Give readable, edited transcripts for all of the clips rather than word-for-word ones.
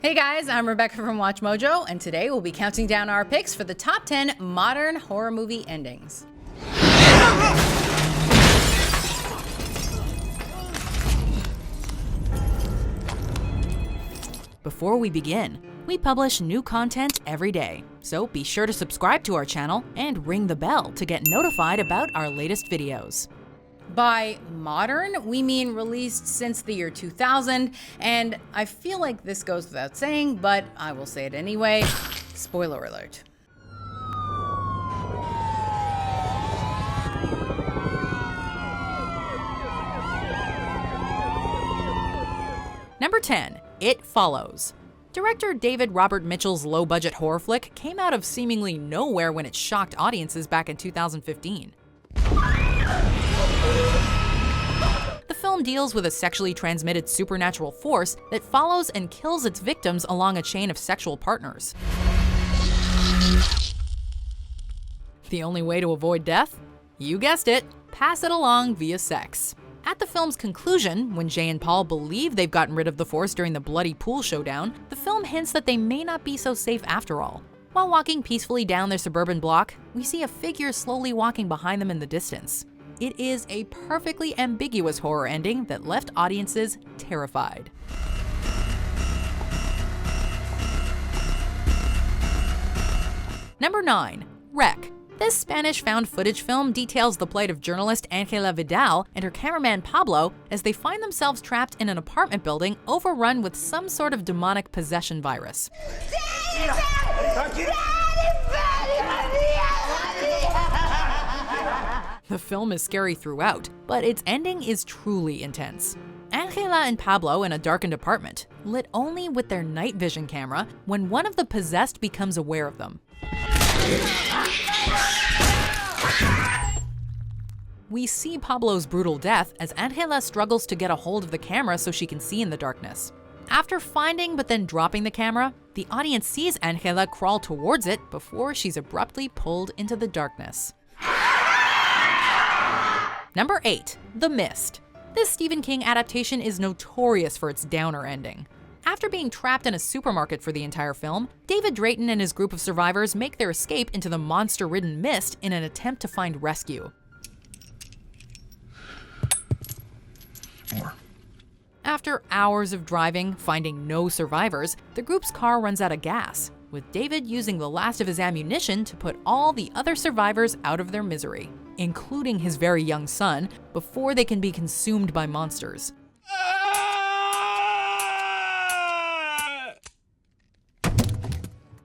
Hey guys, I'm Rebecca from WatchMojo, and today we'll be counting down our picks for the top 10 modern horror movie endings. Before we begin, we publish new content every day, so be sure to subscribe to our channel and ring the bell to get notified about our latest videos. By modern, we mean released since the year 2000, and I feel like this goes without saying, but I will say it anyway. Spoiler alert. Number 10. It Follows. Director David Robert Mitchell's low-budget horror flick came out of seemingly nowhere when it shocked audiences back in 2015. The film deals with a sexually transmitted supernatural force that follows and kills its victims along a chain of sexual partners. The only way to avoid death? You guessed it, pass it along via sex. At the film's conclusion, when Jay and Paul believe they've gotten rid of the force during the bloody pool showdown, the film hints that they may not be so safe after all. While walking peacefully down their suburban block, we see a figure slowly walking behind them in the distance. It is a perfectly ambiguous horror ending that left audiences terrified. Number 9. Wreck. This Spanish found footage film details the plight of journalist Angela Vidal and her cameraman Pablo as they find themselves trapped in an apartment building overrun with some sort of demonic possession virus. The film is scary throughout, but its ending is truly intense. Angela and Pablo in a darkened apartment, lit only with their night vision camera, when one of the possessed becomes aware of them. We see Pablo's brutal death as Angela struggles to get a hold of the camera so she can see in the darkness. After finding but then dropping the camera, the audience sees Angela crawl towards it before she's abruptly pulled into the darkness. Number 8. The Mist. This Stephen King adaptation is notorious for its downer ending. After being trapped in a supermarket for the entire film, David Drayton and his group of survivors make their escape into the monster-ridden mist in an attempt to find rescue. After hours of driving, finding no survivors, the group's car runs out of gas, with David using the last of his ammunition to put all the other survivors out of their misery, including his very young son, before they can be consumed by monsters.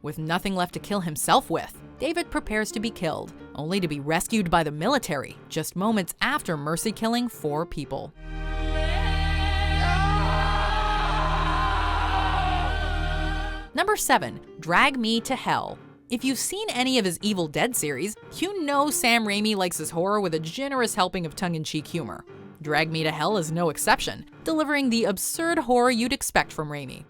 With nothing left to kill himself with, David prepares to be killed, only to be rescued by the military just moments after mercy killing 4 people. Number 7. Drag Me to Hell. If you've seen any of his Evil Dead series, you know Sam Raimi likes his horror with a generous helping of tongue-in-cheek humor. Drag Me to Hell is no exception, delivering the absurd horror you'd expect from Raimi.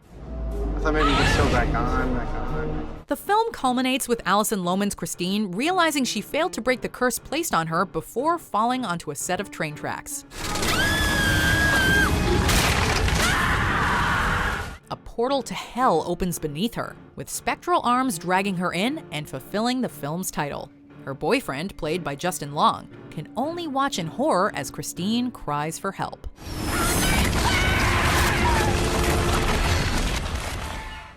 I thought maybe you could still back on. The film culminates with Alison Lohman's Christine realizing she failed to break the curse placed on her before falling onto a set of train tracks. A portal to hell opens beneath her, with spectral arms dragging her in and fulfilling the film's title. Her boyfriend, played by Justin Long, can only watch in horror as Christine cries for help.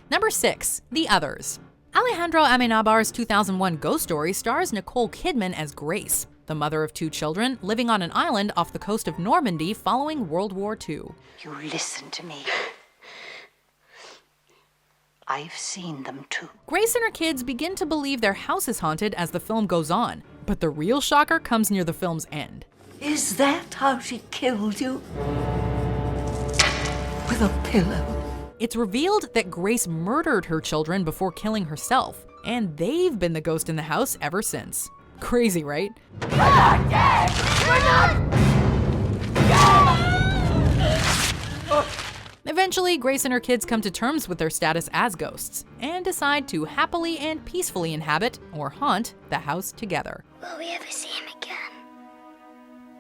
Number 6. The Others. Alejandro Amenabar's 2001 Ghost Story stars Nicole Kidman as Grace, the mother of 2 children living on an island off the coast of Normandy following World War II. You listen to me. I've seen them too. Grace and her kids begin to believe their house is haunted as the film goes on, but the real shocker comes near the film's end. Is that how she killed you? With a pillow? It's revealed that Grace murdered her children before killing herself, and they've been the ghost in the house ever since. Crazy, right? We're not dead! We're not dead! Eventually, Grace and her kids come to terms with their status as ghosts and decide to happily and peacefully inhabit or haunt the house together. Will we ever see him again?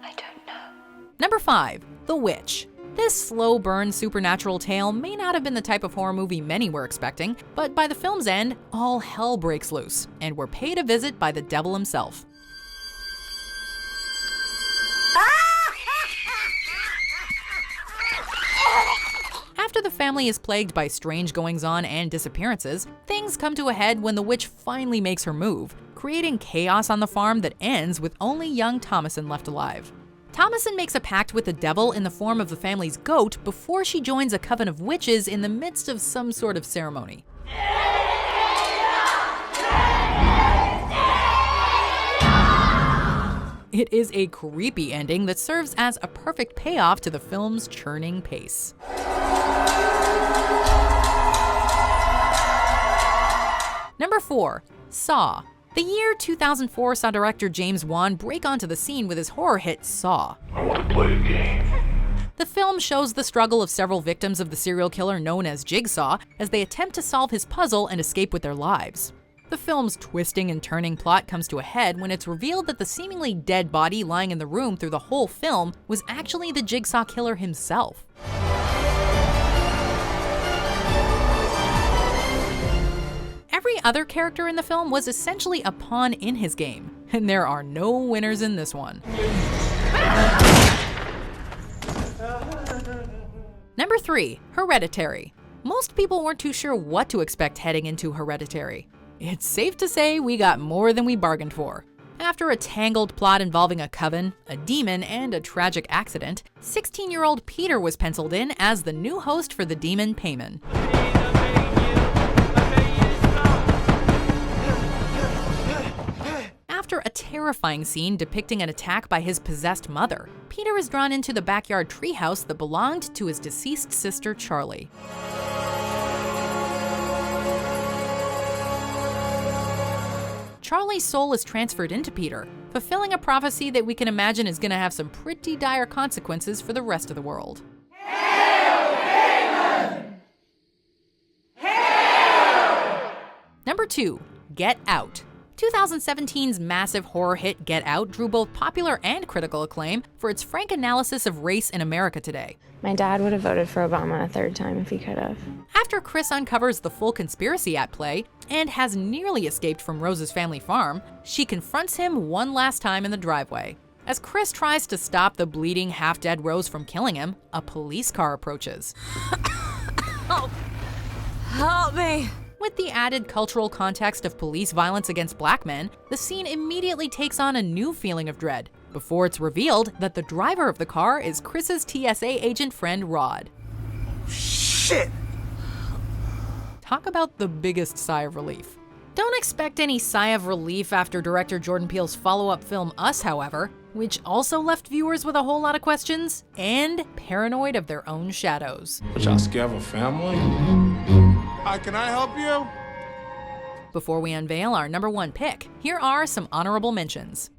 I don't know. Number 5. The Witch. This slow-burn supernatural tale may not have been the type of horror movie many were expecting, but by the film's end, all hell breaks loose, and we're paid a visit by the devil himself. After the family is plagued by strange goings-on and disappearances, things come to a head when the witch finally makes her move, creating chaos on the farm that ends with only young Thomasin left alive. Thomasin makes a pact with the devil in the form of the family's goat before she joins a coven of witches in the midst of some sort of ceremony. It is a creepy ending that serves as a perfect payoff to the film's churning pace. Number 4. Saw. The year 2004 saw director James Wan break onto the scene with his horror hit Saw. I want to play a game. The film shows the struggle of several victims of the serial killer known as Jigsaw as they attempt to solve his puzzle and escape with their lives. The film's twisting and turning plot comes to a head when it's revealed that the seemingly dead body lying in the room through the whole film was actually the Jigsaw killer himself. Every other character in the film was essentially a pawn in his game, and there are no winners in this one. Number 3. Hereditary. Most people weren't too sure what to expect heading into Hereditary. It's safe to say we got more than we bargained for. After a tangled plot involving a coven, a demon, and a tragic accident, 16-year-old Peter was penciled in as the new host for the demon Payman. After a terrifying scene depicting an attack by his possessed mother, Peter is drawn into the backyard treehouse that belonged to his deceased sister Charlie. Charlie's soul is transferred into Peter, fulfilling a prophecy that we can imagine is going to have some pretty dire consequences for the rest of the world. Hail, Haman! Hail! Number 2. Get Out. 2017's massive horror hit Get Out drew both popular and critical acclaim for its frank analysis of race in America today. My dad would have voted for Obama a third time if he could have. After Chris uncovers the full conspiracy at play and has nearly escaped from Rose's family farm, she confronts him one last time in the driveway. As Chris tries to stop the bleeding, half-dead Rose from killing him, a police car approaches. Help me! With the added cultural context of police violence against black men, the scene immediately takes on a new feeling of dread, before it's revealed that the driver of the car is Chris's TSA agent friend Rod. Shit! Talk about the biggest sigh of relief. Don't expect any sigh of relief after director Jordan Peele's follow-up film Us, however, which also left viewers with a whole lot of questions and paranoid of their own shadows. But y'all scared of a family? Hi, can I help you? Before we unveil our number 1 pick, here are some honorable mentions.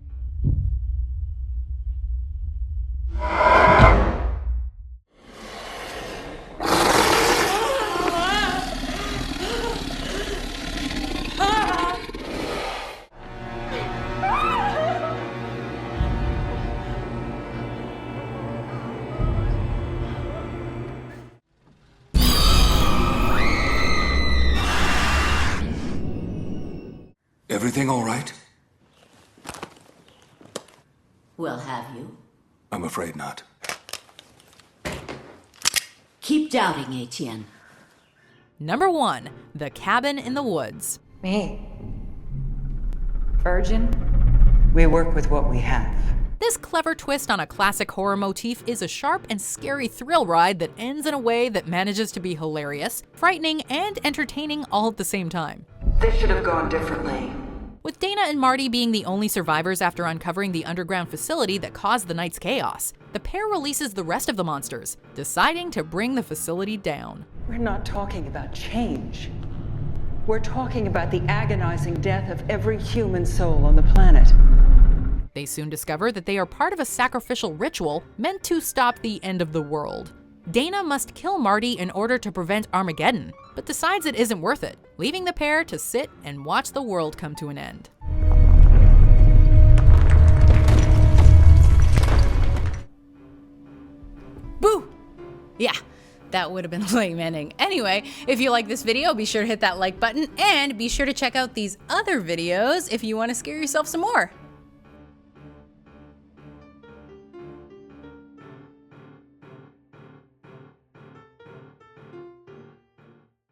Everything all right? Well, have you? I'm afraid not. Keep doubting, Etienne. Number 1, The Cabin in the Woods. Me. Virgin. We work with what we have. This clever twist on a classic horror motif is a sharp and scary thrill ride that ends in a way that manages to be hilarious, frightening, and entertaining all at the same time. This should have gone differently. With Dana and Marty being the only survivors after uncovering the underground facility that caused the night's chaos, the pair releases the rest of the monsters, deciding to bring the facility down. We're not talking about change. We're talking about the agonizing death of every human soul on the planet. They soon discover that they are part of a sacrificial ritual meant to stop the end of the world. Dana must kill Marty in order to prevent Armageddon, but decides it isn't worth it, leaving the pair to sit and watch the world come to an end. Boo! Yeah, that would have been a lame ending. Anyway, if you like this video, be sure to hit that like button and be sure to check out these other videos if you want to scare yourself some more.